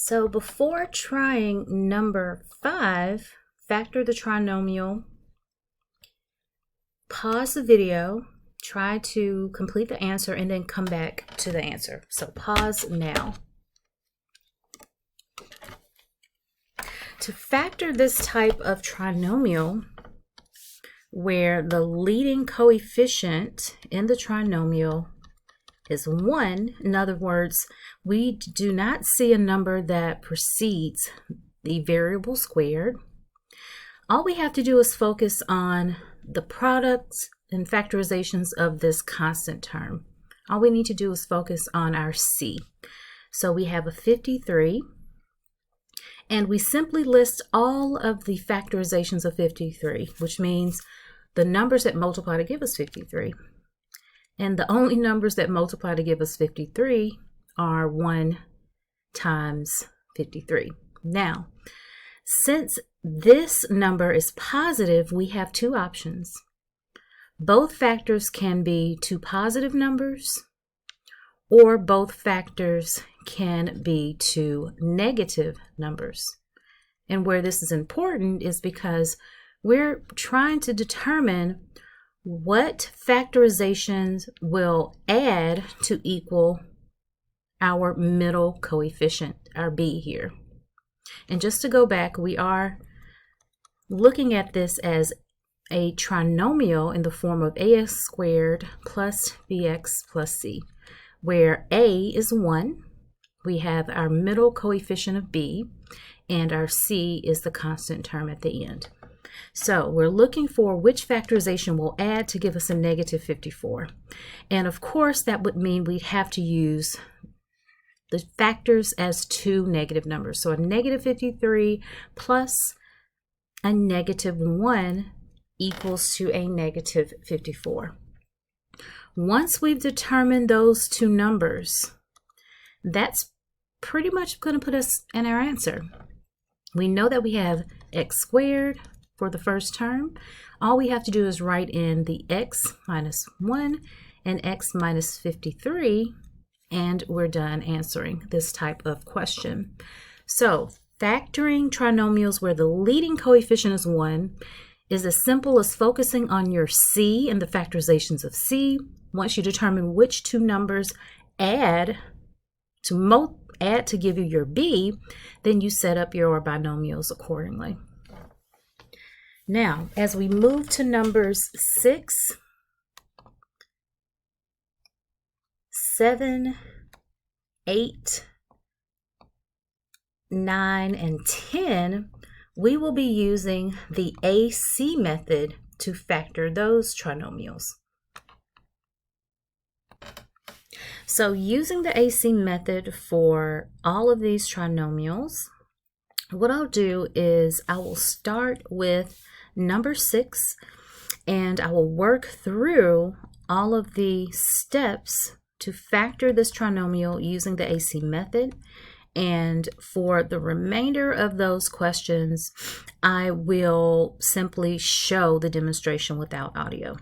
So before trying number 5, factor the trinomial, pause the video, try to complete the answer, and then come back to the answer. So pause now. To factor this type of trinomial, where the leading coefficient in the trinomial is 1, in other words, we do not see a number that precedes the variable squared. All we have to do is focus on the products and factorizations of this constant term. All we need to do is focus on our C. So we have a 53, and we simply list all of the factorizations of 53, which means the numbers that multiply to give us 53. And the only numbers that multiply to give us 53 are 1 times 53. Now, since this number is positive, we have two options. Both factors can be two positive numbers, or both factors can be two negative numbers. And where this is important is because we're trying to determine what factorizations will add to equal our middle coefficient, our b here. And just to go back, we are looking at this as a trinomial in the form of ax squared plus bx plus c, where a is 1, we have our middle coefficient of b, and our c is the constant term at the end. So we're looking for which factorization will add to give us a negative 54. And of course, that would mean we'd have to use the factors as two negative numbers. So a negative 53 plus a negative 1 equals to a negative 54. Once we've determined those two numbers, that's pretty much going to put us in our answer. We know that we have x squared for the first term. All we have to do is write in the x minus 1 and x minus 53, and we're done answering this type of question. So factoring trinomials where the leading coefficient is 1 is as simple as focusing on your c and the factorizations of c. Once you determine which two numbers add to give you your b, then you set up your binomials accordingly. Now, as we move to numbers 6, 7, 8, 9, and 10, we will be using the AC method to factor those trinomials. So using the AC method for all of these trinomials, what I'll do is I will start with number 6, and I will work through all of the steps to factor this trinomial using the AC method. And for the remainder of those questions, I will simply show the demonstration without audio.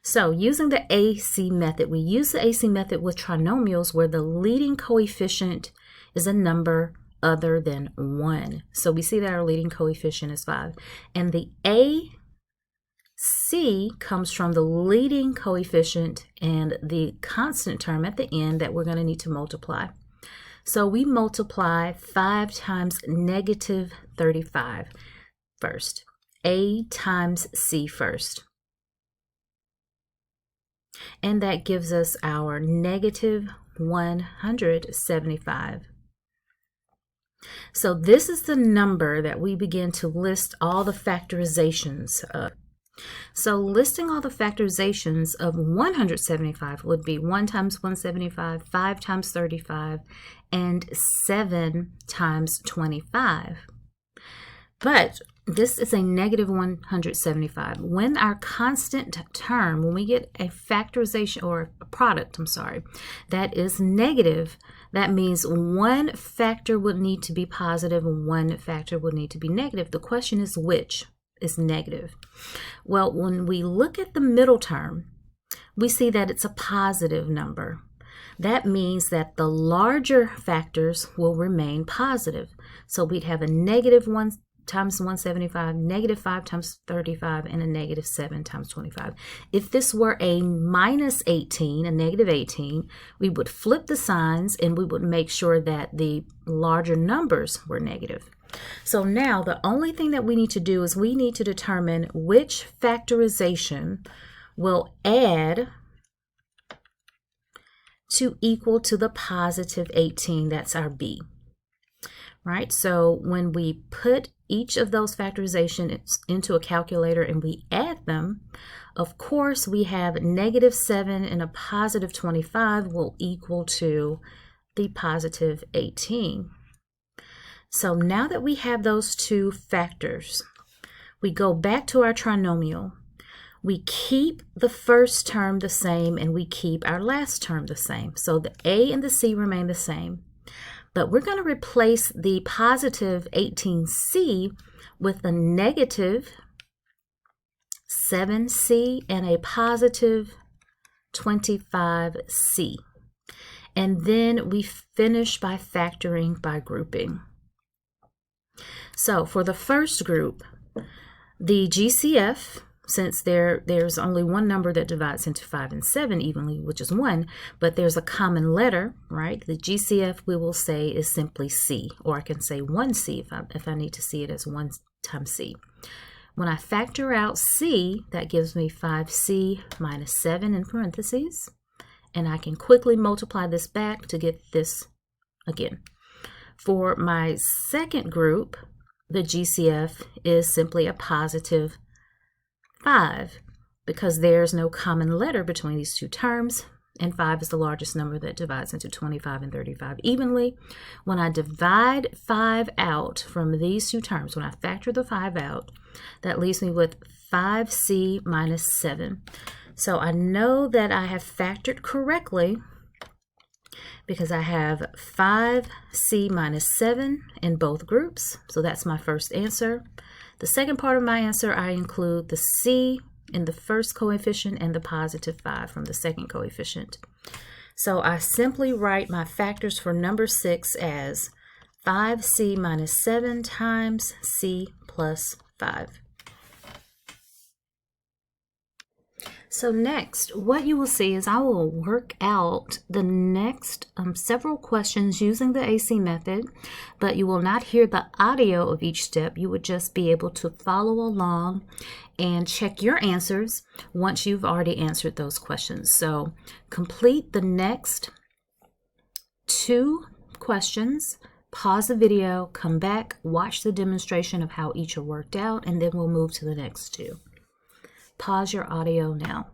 So using the AC method, we use the AC method with trinomials where the leading coefficient is a number other than 1. So we see that our leading coefficient is 5. And the AC comes from the leading coefficient and the constant term at the end that we're going to need to multiply. So we multiply 5 times negative 35 first. A times C first. And that gives us our negative 175. So this is the number that we begin to list all the factorizations of. So listing all the factorizations of 175 would be 1 times 175, 5 times 35, and 7 times 25. But this is a negative 175. When our constant term, when we get a factorization or a product, that is negative, that means one factor would need to be positive and one factor would need to be negative. The question is which is negative. Well, when we look at the middle term, we see that it's a positive number. that means that the larger factors will remain positive. So we'd have a negative 1 times 175, negative 5 times 35, and a negative 7 times 25. If this were a minus 18, a negative 18, we would flip the signs and we would make sure that the larger numbers were negative. So now the only thing that we need to do is we need to determine which factorization will add to equal to the positive 18. That's our B. Right? So when we put each of those factorizations into a calculator and we add them, of course we have negative 7 and a positive 25 will equal to the positive 18. So now that we have those two factors, we go back to our trinomial. We keep the first term the same and we keep our last term the same. So the A and the C remain the same. But we're going to replace the positive 18C with a negative 7C and a positive 25C. And then we finish by factoring by grouping. So for the first group, the GCF, since there's only one number that divides into 5 and 7 evenly, which is 1, but there's a common letter, right? The GCF we will say is simply C, or I can say 1C if I need to see it as 1 times C. When I factor out C, that gives me 5C minus 7 in parentheses, and I can quickly multiply this back to get this again. For my second group, the GCF is simply a positive 5 because there's no common letter between these two terms, and 5 is the largest number that divides into 25 and 35 evenly. When I divide 5 out from these two terms, when I factor the 5 out, that leaves me with 5C minus 7. So I know that I have factored correctly because I have 5C minus 7 in both groups. So that's my first answer. The second part of my answer, I include the C in the first coefficient and the positive 5 from the second coefficient. So I simply write my factors for number 6 as 5C minus 7 times C plus 5. So next, what you will see is I will work out the next several questions using the AC method, but you will not hear the audio of each step. You would just be able to follow along and check your answers once you've already answered those questions. So complete the next 2 questions, pause the video, come back, watch the demonstration of how each are worked out, and then we'll move to the next 2. Pause your audio now.